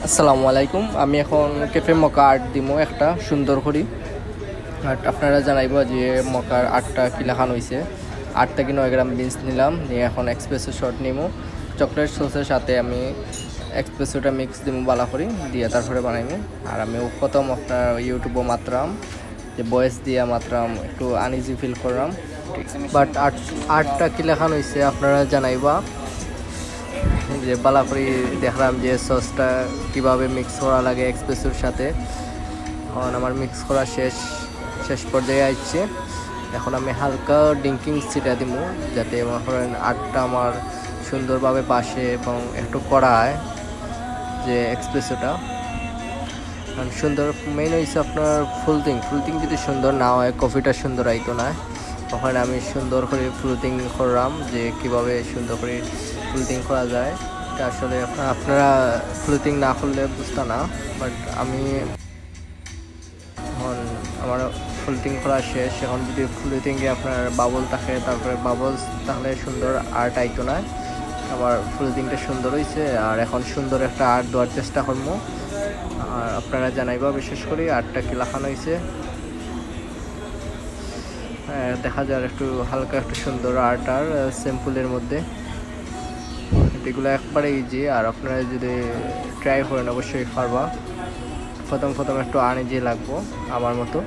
আসসালামু আলাইকুম। আমি এখন ক্যাফে মকা আর্ট দিমো একটা সুন্দর করি। আর আপনারা জানাইব যে মকার আর্টটা কি লেখানো হয়েছে। 8 থেকে 9 গ্রাম বিনস নিলাম, নিয়ে এখন এক্সপ্রেসো শট নিমো। চকলেট সসের সাথে আমি এক্সপ্রেসোটা মিক্স দিমো বালা করি দিয়ে তারপরে বানাইমো। আর আমি প্রথম আপনার ইউটিউবও মাত্রাম যে বয়েস দিয়ে মাত্রাম একটু আনইজি ফিল করলাম। বাট আর্টটা কি লেখানো হয়েছে আপনারা জানাইবা। যে বালা করে দেখলাম যে সসটা কিভাবে মিক্স করা লাগে এক্সপ্রেসোর সাথে। এখন আমার মিক্স করা শেষ পর্যায়ে আসছে। এখন আমি হালকা ড্রিঙ্কিং সিটা দিব যাতে মনে করেন আর্টটা আমার সুন্দরভাবে বাসে এবং একটু কড়ায় যে এক্সপ্রেসোটা সুন্দর। মেইন হয়েছে আপনার ফুলটিং যদি সুন্দর না হয় কফিটা সুন্দর আইতো না। তখন আমি সুন্দর করে ফ্লুটিং করলাম যে কিভাবে সুন্দর করে ফ্লুটিং করা যায়। এটা আসলে আপনারা ফ্লুটিং না করলে বুঝতে না, বাট আমি এখন আমার ফ্লুটিং করা শেষ। এখন যদি ফ্লুটিংয়ে আপনার বাবল থাকে, তারপরে বাবলস তাহলে সুন্দর আর্ট আইতো না। আমার ফ্লুটিংটা সুন্দর হয়েছে আর এখন সুন্দর একটা আর্ট দেওয়ার চেষ্টা করবো। আর আপনারা জানাইবা বিশেষ করে আর্টটা কি লেখানো হয়েছে। দেখা যায় একটু হালকা একটু সুন্দর আর্ট আর সিম্পলের মধ্যে। এগুলো একবারে ইজি, আর আপনারা যদি ট্রাই করেন অবশ্যই পারবা। প্রথম একটু আনইজি লাগবো আমার মতো।